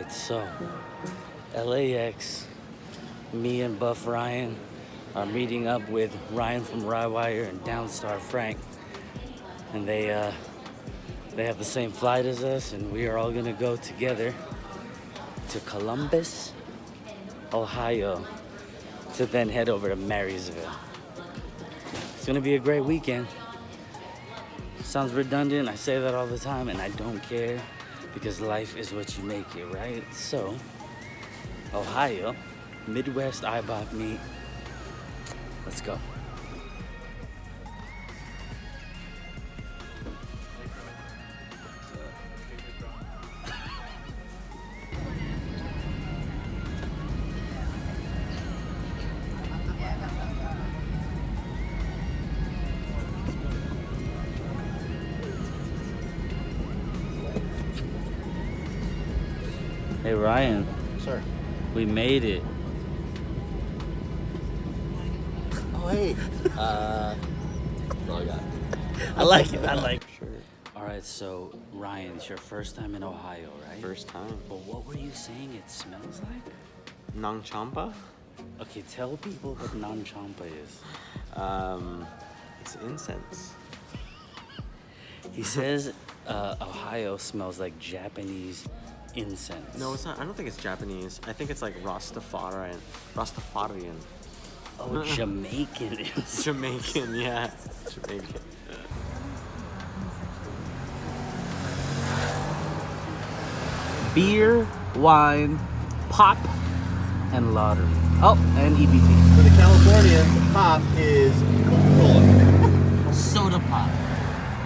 Alright, so LAX, me and Buff Ryan are meeting up with Ryan from Rywire and Downstar Frank. And they have the same flight as us, and we are all gonna go together to Columbus, Ohio, to then head over to Marysville. It's gonna be a great weekend. Sounds redundant, I say that all the time, and I don't care because life is what you make it, right? So, Ohio, Midwest Eibach Meet. Let's go. Hey Ryan. Sir. We made it. Oh hey. I like it. Sure. Alright, so Ryan, it's your first time in Ohio, right? First time. But what were you saying it smells like? Nang champa? Okay, tell people what non champa is. It's incense. He says Ohio smells like Japanese incense. No, it's not. I don't think it's Japanese. I think it's like Rastafarian. Oh, Jamaican incense. Jamaican, yeah. Jamaican. Beer, wine, pop, and lottery. Oh, and EBT. For the California, the pop is Coca-Cola. Soda pop.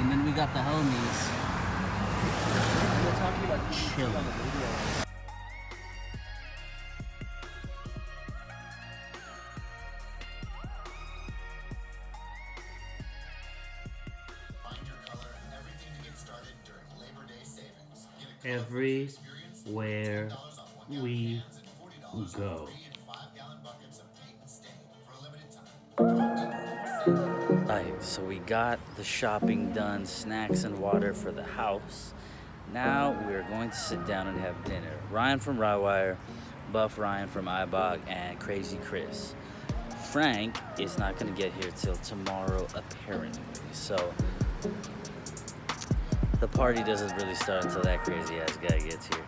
And then we got the homies. We're talking about Chilling. Everywhere we go. Alright, so we got the shopping done, snacks and water for the house. Now we're going to sit down and have dinner. Ryan from Rywire, Buff Ryan from Eibach, and Crazy Chris. Frank is not going to get here till tomorrow, apparently. So the party doesn't really start until that crazy ass guy gets here.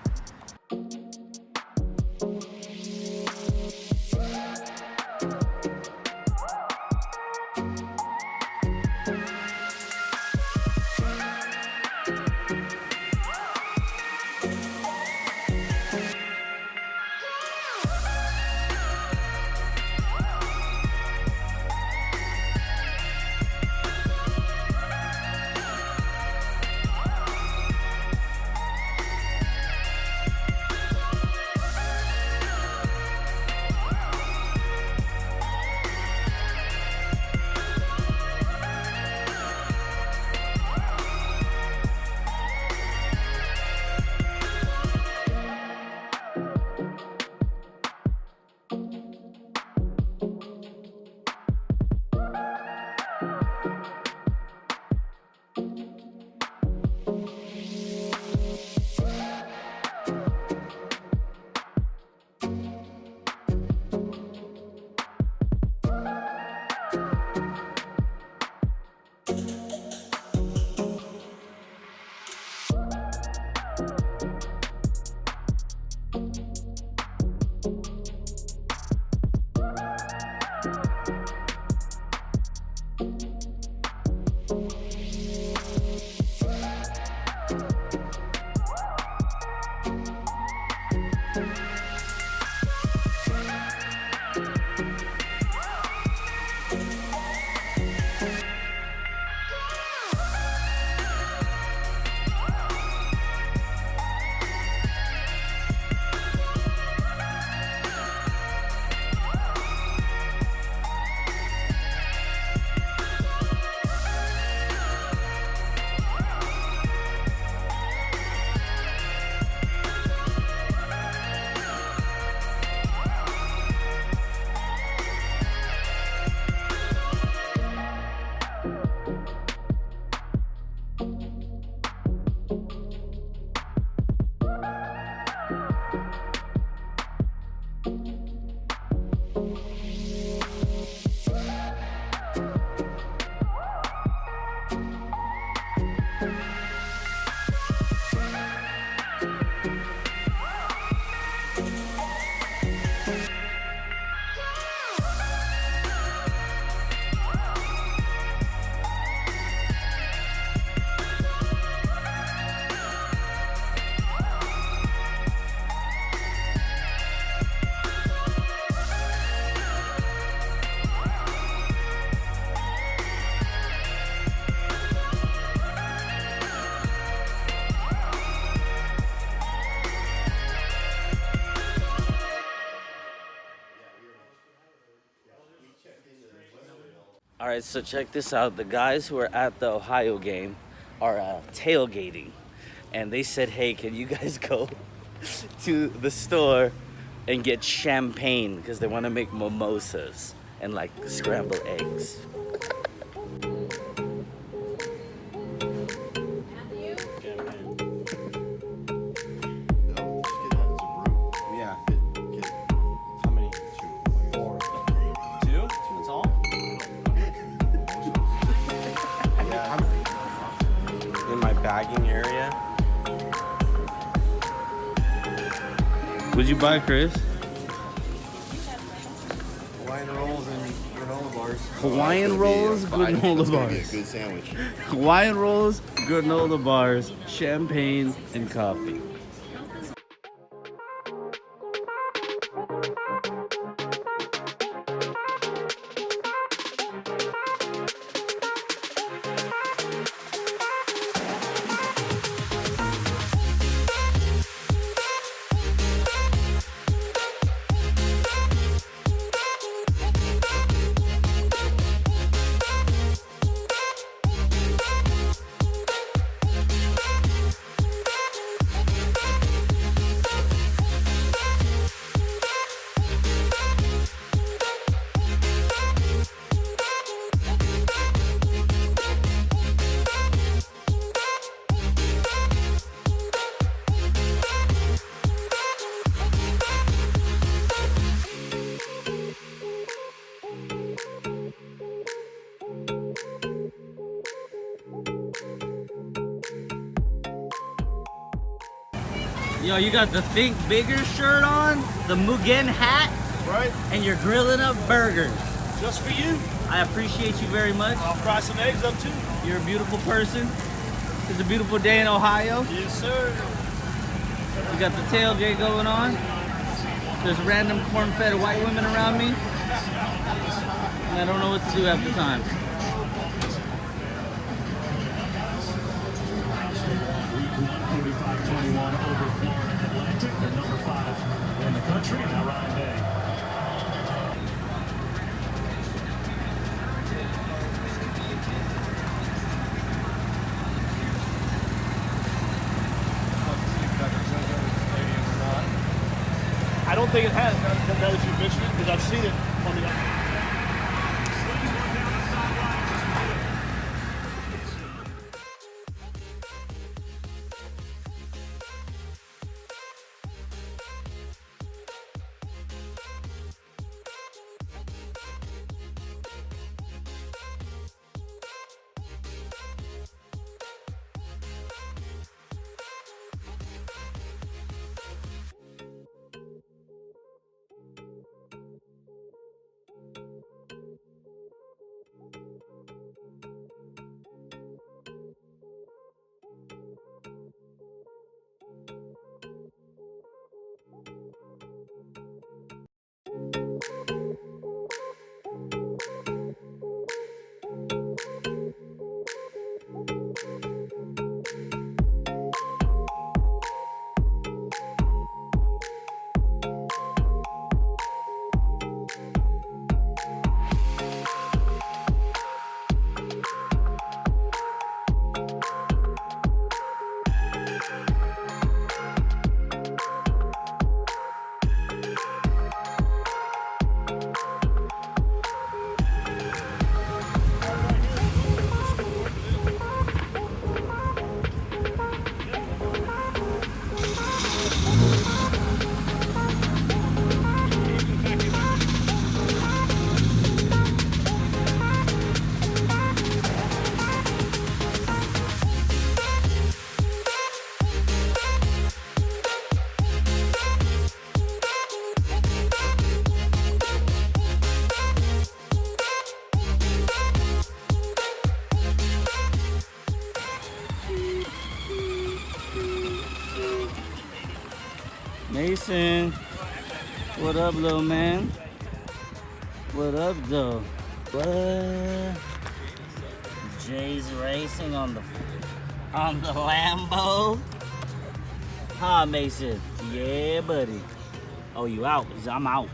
right, so check this out. The guys who are at the Ohio game are tailgating. And they said, hey, can you guys go to the store and get champagne because they want to make mimosas and like scrambled eggs. Yeah. How many? Four. Two? That's all? Yeah. In my bagging area. What'd you buy, Chris? Hawaiian rolls and granola bars. Hawaiian rolls, granola That's gonna be a bars. good sandwich. Hawaiian rolls, granola bars, champagne, and coffee. Yo, you got the Think Bigger shirt on, the Mugen hat, Right? and you're grilling up burgers. Just for you. I appreciate you very much. I'll fry some eggs up too. You're a beautiful person. It's a beautiful day in Ohio. Yes, sir. We got the tailgate going on. There's random corn-fed white women around me. And I don't know what to do half the time. I don't think it has, now that you mentioned it, because I've seen it on the. Mason, what up, little man? What up, though? What? Jay's racing on the Lambo. Huh, Mason? Yeah, buddy. Oh, you out? I'm out.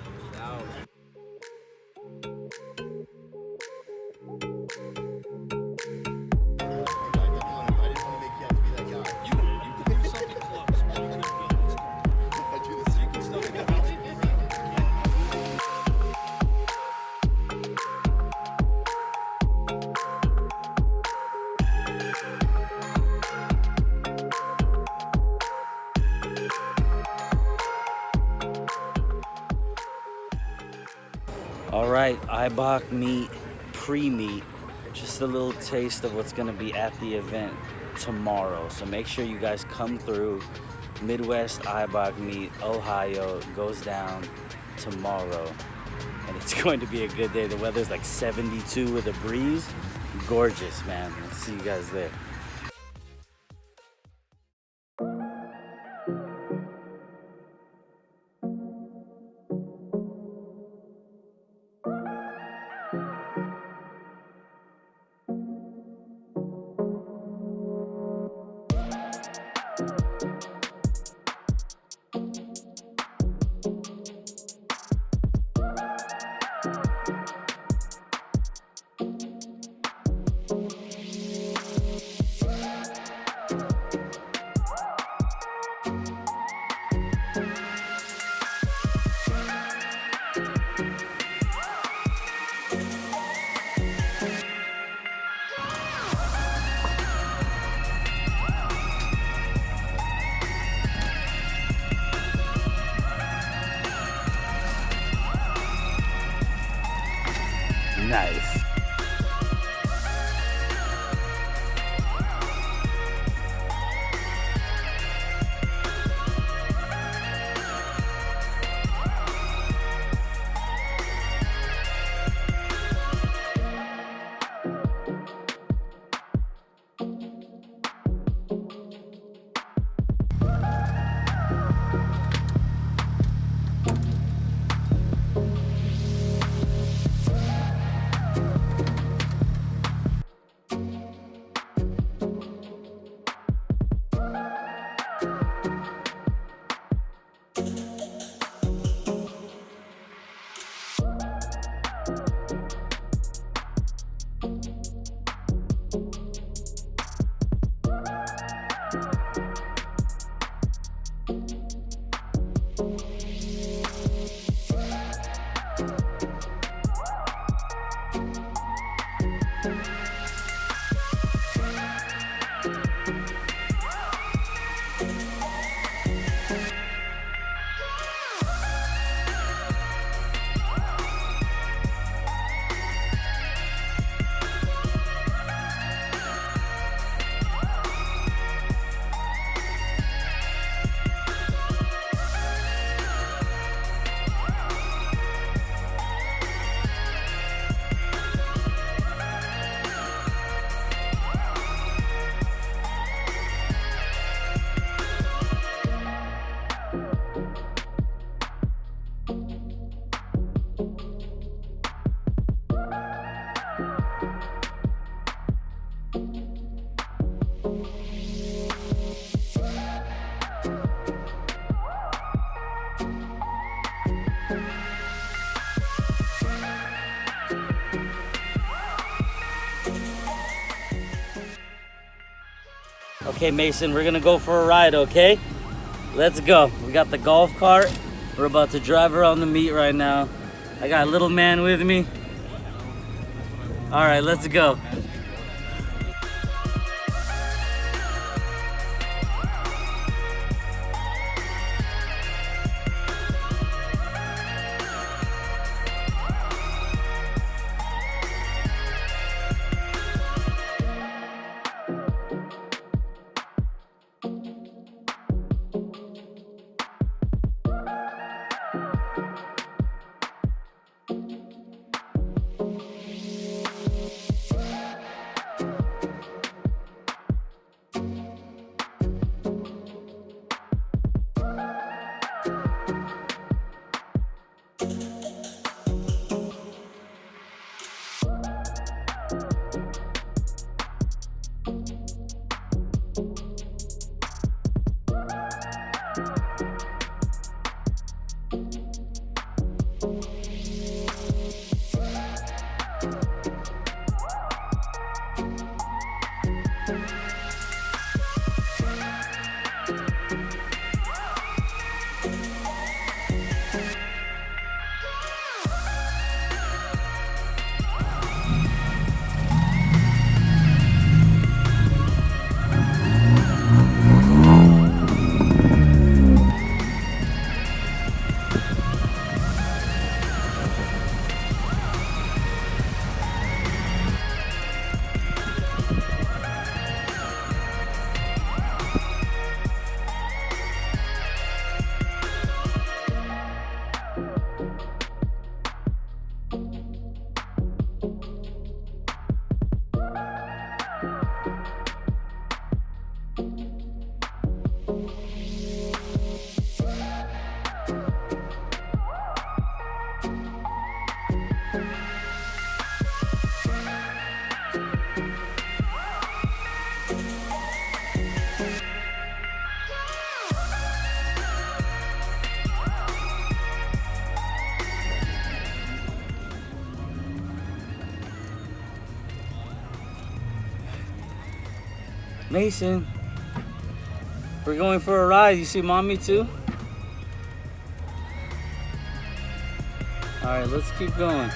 right, Eibach Meet, pre-meet. Just a little taste of what's gonna be at the event tomorrow. So make sure you guys come through. Midwest Eibach Meet, Ohio, goes down tomorrow. And it's going to be a good day. The weather's like 72 with a breeze. Gorgeous, man. I'll see you guys there. Nice. Okay, Mason, we're gonna go for a ride, okay? Let's go. We got the golf cart. We're about to drive around the meet right now. I got a little man with me. All right, let's go. Mason, we're going for a ride. You see mommy too? All right, let's keep going.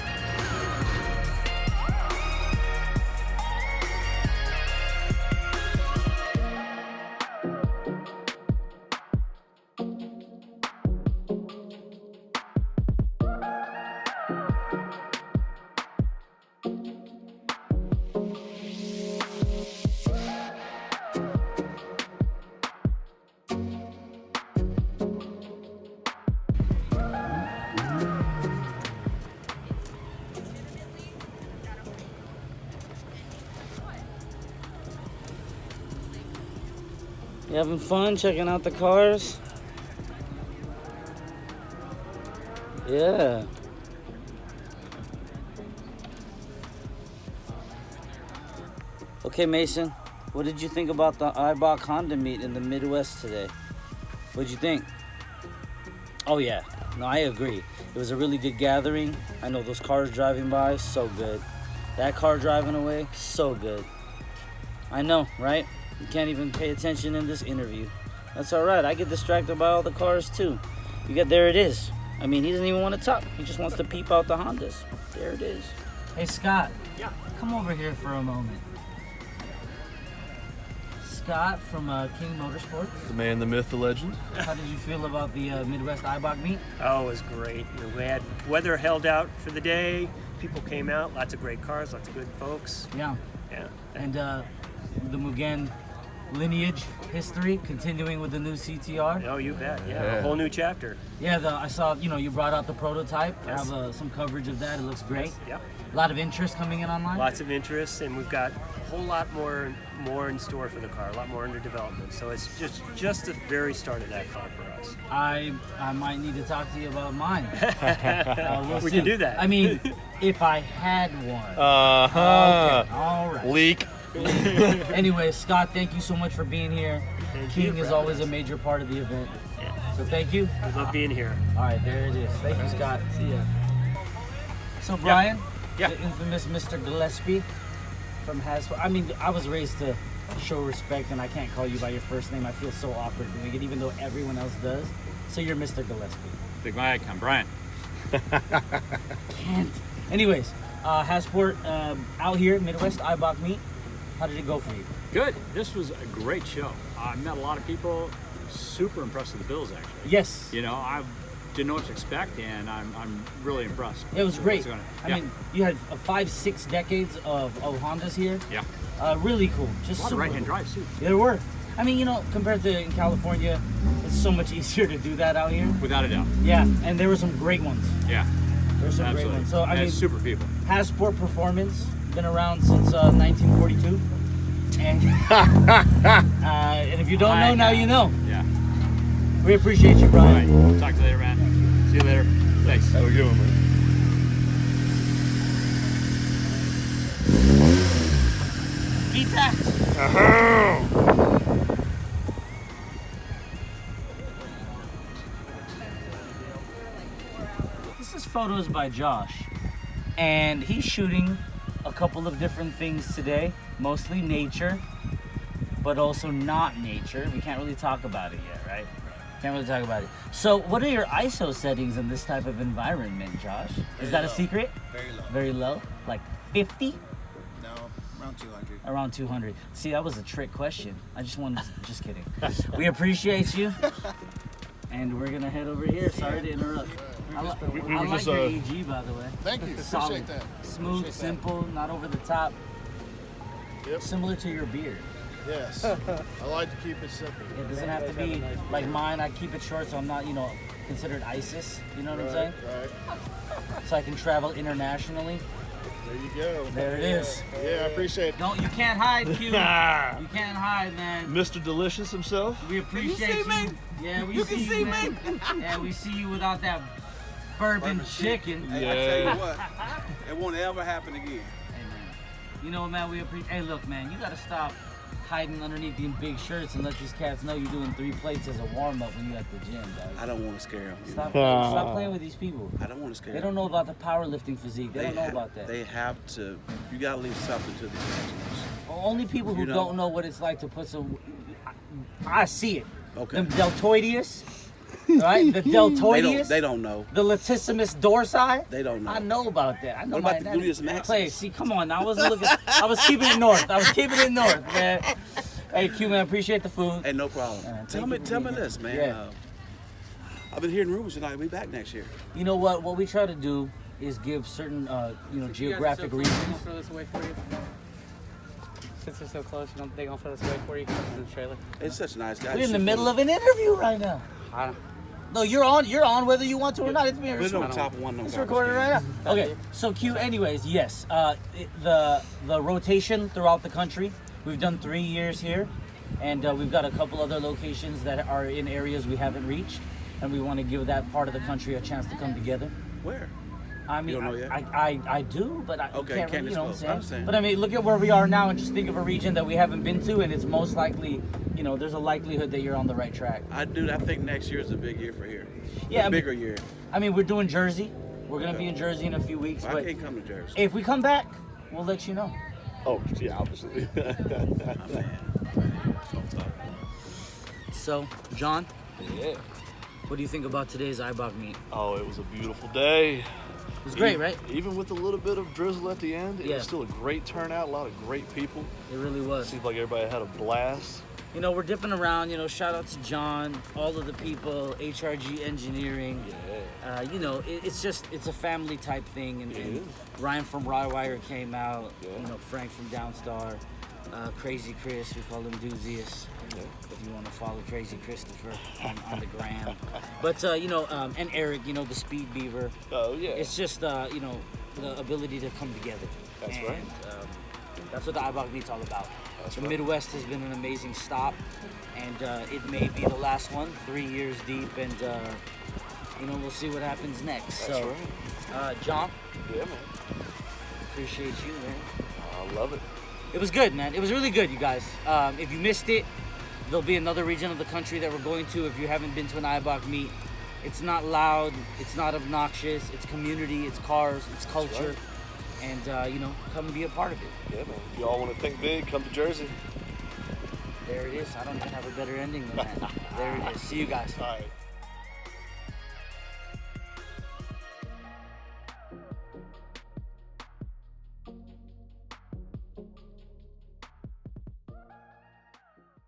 You having fun checking out the cars? Yeah. Okay, Mason, what did you think about the Eibach Honda meet in the Midwest today? What'd you think? Oh yeah, no, I agree. It was a really good gathering. I know those cars driving by, so good. That car driving away, so good. I know, right? You can't even pay attention in this interview. That's all right. I get distracted by all the cars too. There it is. I mean, he doesn't even want to talk. He just wants to peep out the Hondas. There it is. Hey, Scott. Yeah. Come over here for a moment. Scott from King Motorsports. The man, the myth, the legend. How did you feel about the Midwest Eibach Meet? Oh, it was great. We had weather held out for the day. People came out. Lots of great cars. Lots of good folks. Yeah. Yeah. And the Mugen lineage history continuing with the new CTR. Oh, you bet. Yeah. Yeah. A whole new chapter. Yeah, I saw, you brought out the prototype. Yes. I have some coverage of that. It looks great. Yep. A lot of interest coming in online. Lots of interest, and we've got a whole lot more in store for the car. A lot more under development. So it's just the very start of that car for us. I might need to talk to you about mine. We'll We see. can do that. I mean, if I had one. Uh-huh. Okay, all right. Leak. Anyway, Scott, thank you so much for being here. Thank King you is for always a having major part of the event. Yeah. So thank you. I love being here. All right, there it is. Thank you, Scott. See ya. So, Brian, Yeah. the infamous Mr. Gillespie from Hasbro. I mean, I was raised to show respect, and I can't call you by your first name. I feel so awkward doing it, even though everyone else does. So you're Mr. Gillespie. Big Mike, I'm Brian. Can't. Anyways, Hasport out here, Midwest Eibach Meet. How did it go for you? Good. This was a great show. I met a lot of people. Super impressed with the bills, actually. Yes. I didn't know what to expect, and I'm really impressed. It was great. I Yeah. mean, you had 5-6 decades of Hondas here. Yeah. Really cool. Just A lot of super right-hand cool. drives, too. There were. I mean, compared to in California, it's so much easier to do that out here. Without a doubt. Yeah, and there were some great ones. Yeah. There were some Absolutely. great ones. So, I And mean, super people. Passport Performance, been around since 1942. And, and if you don't know, now you know. Yeah. We appreciate you, All Brian. right. Talk to you later, man. See you later. Thanks. Have a good one, man. This is photos by Josh, and he's shooting a couple of different things today, mostly nature, but also not nature. We can't really talk about it yet, right? Can't really talk about it. So what are your ISO settings in this type of environment, Josh? Is that a secret? Very low. Very low? Like 50? No, around 200. Around 200. See, that was a trick question. I just wanted to, just kidding. We appreciate you. And we're gonna head over here. Sorry to interrupt. I were like just, your AG, by the way. Thank you. Solid. Appreciate that. Smooth, Appreciate that. simple, not over the top. Yep. Similar to your beard. Yes. I like to keep it simple. It doesn't have to be like mine. I keep it short so I'm not, considered ISIS. You know what I'm saying? Right. So I can travel internationally. There you go. There it is. Yeah, I appreciate it. Don't, you can't hide, Q. You can't hide, man. Mr. Delicious himself. We appreciate you. Yeah, we see you, man. Yeah, we see you without that bourbon chicken. Hey, I tell you what, it won't ever happen again. Hey, man. You know, man, we appreciate. Hey, look, man, you gotta stop hiding underneath these big shirts and let these cats know you're doing 3 plates as a warm up when you're at the gym, dog. I don't want to scare them. Stop playing with these people. I don't want to scare They them. don't know about the powerlifting physique. They don't know about that. They have to. You gotta leave something to the professionals. only people who You know? don't know what it's like to put some. I see it. Okay. The deltoideus, right? The deltoideus. They don't know. The latissimus dorsi. They don't know. I know about that. I know What about my the gluteus maximus? Play. See, come on. I wasn't looking. I was keeping it north. Man. Hey, Q, man, appreciate the food. Hey, no problem. Tell me this, man. Yeah. I've been hearing rumors tonight. We'll be back next year. You know what? What we try to do is give certain, geographic regions. Throw this away for you. Since they're so close, they gonna throw this away for you in the trailer. It's such a nice guy. We're in the middle of an interview right now. No, you're on whether you want to or not. It's being We're recorded. on top of one. It's recorded right now. Okay, so Q. Anyways, yes, the rotation throughout the country. We've done 3 years here, and we've got a couple other locations that are in areas we haven't reached, and we want to give that part of the country a chance to come together. Where? I mean, You don't know yet? I do, but I Okay, can't really, you know what I'm disclose. saying? I understand. But I mean, look at where we are now and just think of a region that we haven't been to, and it's most likely, there's a likelihood that you're on the right track. I think next year is a big year for here. Yeah, a bigger year. I mean, we're doing Jersey. We're going to be in Jersey in a few weeks. I But can't come to Jersey. if we come back, we'll let you know. Oh, yeah, obviously. So, John, Yeah. what do you think about today's Eibach Meet? Oh, it was a beautiful day. It was great, right? Even with a little bit of drizzle at the end, it Yeah. was still a great turnout. A lot of great people. It really was. Seems like everybody had a blast. We're dipping around. Shout out to John, all of the people, HRG Engineering. Yeah. It's a family type thing. And Ryan from Rywire came out. Yeah. Frank from Downstar. Crazy Chris, we call him Doozius. Yeah. If you want to follow Crazy Christopher on the gram. But, and Eric, the Speed Beaver. Oh, yeah. It's just, the ability to come together. That's right. That's what the Eibach Meet's all about. That's the right. Midwest has been an amazing stop, and it may be the last one, 3 years deep, and, we'll see what happens next. That's so, right. John, Yeah, man. appreciate you, man. I love it. It was good, man. It was really good, you guys. If you missed it, there'll be another region of the country that we're going to if you haven't been to an Eibach Meet. It's not loud, it's not obnoxious, it's community, it's cars, it's culture. And, come and be a part of it. Yeah, man. If y'all want to think big, come to Jersey. There it is. I don't even have a better ending than that. There it is. See you guys. All right.